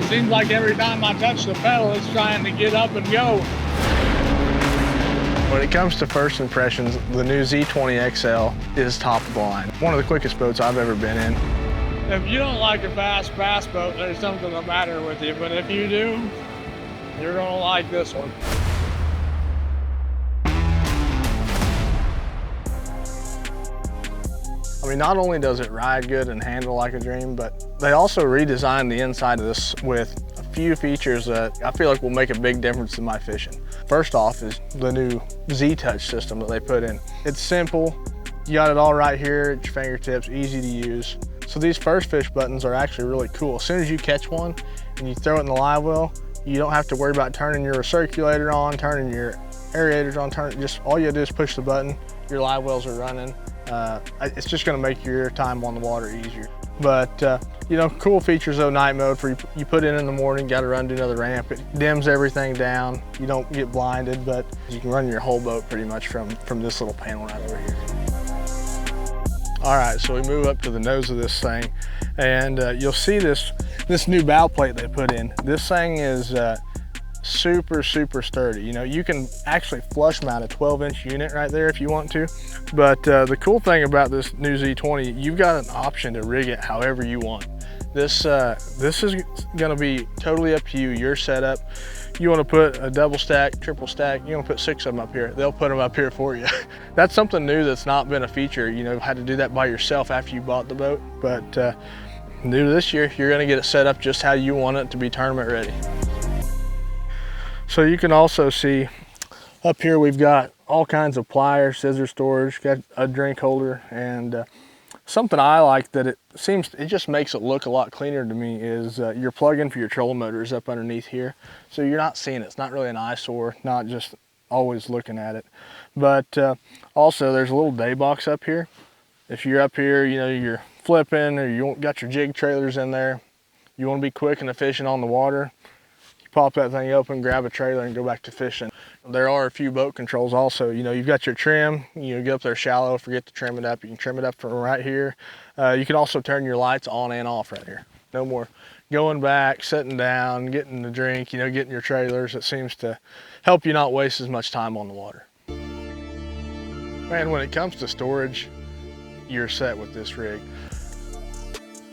Seems like every time I touch the pedal, it's trying to get up and go. When it comes to first impressions, the new Z20 XL is top of the line. One of the quickest boats I've ever been in. If you don't like a fast bass boat, there's something the matter with you, but if you do, you're gonna like this one. I mean, not only does it ride good and handle like a dream, but they also redesigned the inside of this with a few features that I feel like will make a big difference in my fishing. First off is the new Z-Touch system that they put in. It's simple, you got it all right here at your fingertips, easy to use. So these first fish buttons are actually really cool. As soon as you catch one and you throw it in the live well, you don't have to worry about turning your recirculator on, turning your aerators on, just all you do is push the button, your live wells are running. It's just gonna make your time on the water easier. But you know, cool features though, night mode for you put in the morning, gotta run to another ramp. It dims everything down. You don't get blinded, but you can run your whole boat pretty much from this little panel right over here. All right, so we move up to the nose of this thing, and you'll see this new bow plate they put in. This thing is super sturdy. You know, you can actually flush mount a 12-inch unit right there if you want to. But the cool thing about this new Z20, you've got an option to rig it however you want. This is gonna be totally up to you, your setup. You wanna put a double stack, triple stack, you wanna put 6 of them up here, they'll put them up here for you. That's something new that's not been a feature. You know, had to do that by yourself after you bought the boat. But new this year, you're gonna get it set up just how you want it to be tournament ready. So you can also see up here we've got all kinds of pliers, scissor storage, got a drink holder, and something I like that it just makes it look a lot cleaner to me is your plug-in for your trolling motor is up underneath here. So you're not seeing it. It's not really an eyesore, not just always looking at it. But also there's a little day box up here. If you're up here, you know, you're flipping or you got your jig trailers in there, you want to be quick and efficient on the water, pop that thing open, grab a trailer and go back to fishing. There are a few boat controls also. You know, you've got your trim, you know, get up there shallow, forget to trim it up. You can trim it up from right here. You can also turn your lights on and off right here. No more going back, sitting down, getting the drink, you know, getting your trailers. It seems to help you not waste as much time on the water. Man, when it comes to storage, you're set with this rig.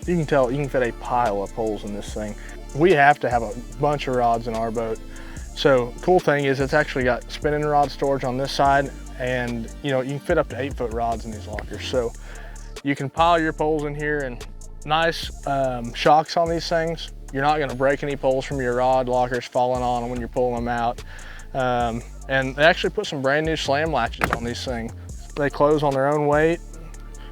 You can tell, you can fit a pile of poles in this thing. We have to have a bunch of rods in our boat. So cool thing is it's actually got spinning rod storage on this side, and you know, you can fit up to 8-foot rods in these lockers. So you can pile your poles in here, and nice shocks on these things. You're not gonna break any poles from your rod lockers falling on them when you're pulling them out. And they actually put some brand new slam latches on these things. They close on their own weight.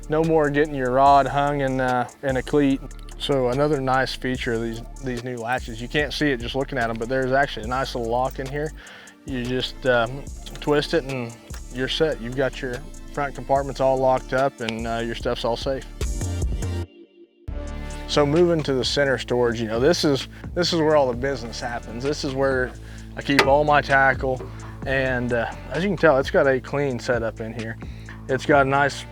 No more getting your rod hung in a cleat. So another nice feature of these new latches, you can't see it just looking at them, but there's actually a nice little lock in here. You just twist it and you're set. You've got your front compartments all locked up and your stuff's all safe. So moving to the center storage, you know, this is where all the business happens. This is where I keep all my tackle, and as you can tell, it's got a clean setup in here. It's got a nice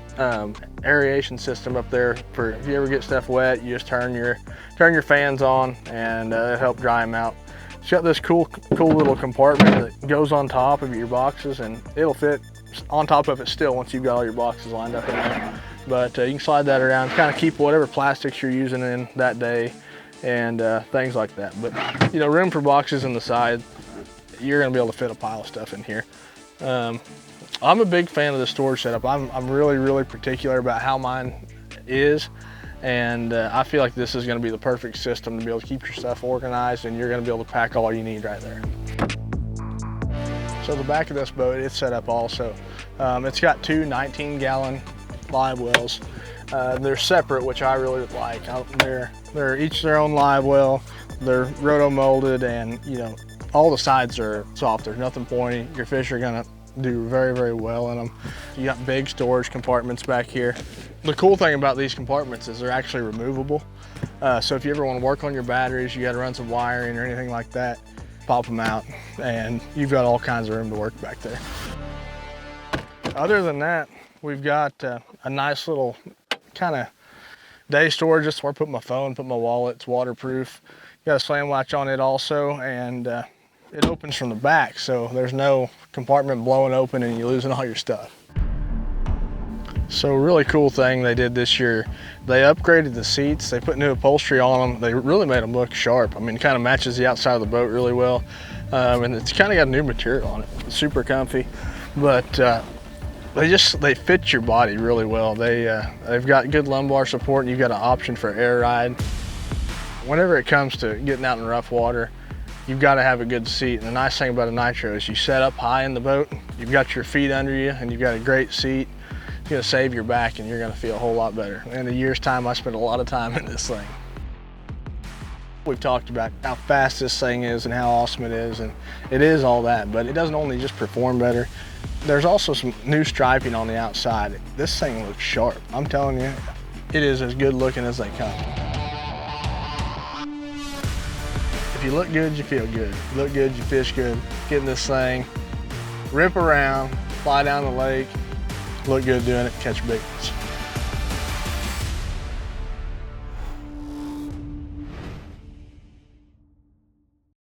aeration system up there for if you ever get stuff wet, you just turn your fans on and it'll help dry them out. It's got this cool little compartment that goes on top of your boxes, and it'll fit on top of it still once you've got all your boxes lined up in there. But you can slide that around, kind of keep whatever plastics you're using in that day and things like that. But you know, room for boxes in the side, you're gonna be able to fit a pile of stuff in here. I'm a big fan of the storage setup. I'm really particular about how mine is, and I feel like this is going to be the perfect system to be able to keep your stuff organized, and you're going to be able to pack all you need right there. So the back of this boat, it's set up also. It's got 2 19-gallon live wells. They're separate, which I really like. They're each their own live well. They're roto molded, and you know, all the sides are soft. There's nothing pointy. Your fish are gonna do very well in them. You got big storage compartments back here. The cool thing about these compartments is they're actually removable. So if you ever want to work on your batteries, you got to run some wiring or anything like that, pop them out, and you've got all kinds of room to work back there. Other than that, we've got a nice little kind of day storage. Just where I put my phone, put my wallet. It's waterproof. Got a slam latch on it also, and it opens from the back, so there's no compartment blowing open and you're losing all your stuff. So really cool thing they did this year, they upgraded the seats, they put new upholstery on them, they really made them look sharp. I mean, it kind of matches the outside of the boat really well, and it's kind of got new material on it. It's super comfy, but they fit your body really well. They've got good lumbar support, and you've got an option for air ride. Whenever it comes to getting out in rough water, you've got to have a good seat. And the nice thing about a Nitro is you set up high in the boat, you've got your feet under you, and you've got a great seat. It's gonna save your back and you're gonna feel a whole lot better. In a year's time, I spent a lot of time in this thing. We've talked about how fast this thing is and how awesome it is, and it is all that, but it doesn't only just perform better. There's also some new striping on the outside. This thing looks sharp. I'm telling you, it is as good looking as they come. If you look good, you feel good. If you look good, you fish good. Get in this thing, rip around, fly down the lake, look good doing it, catch big ones.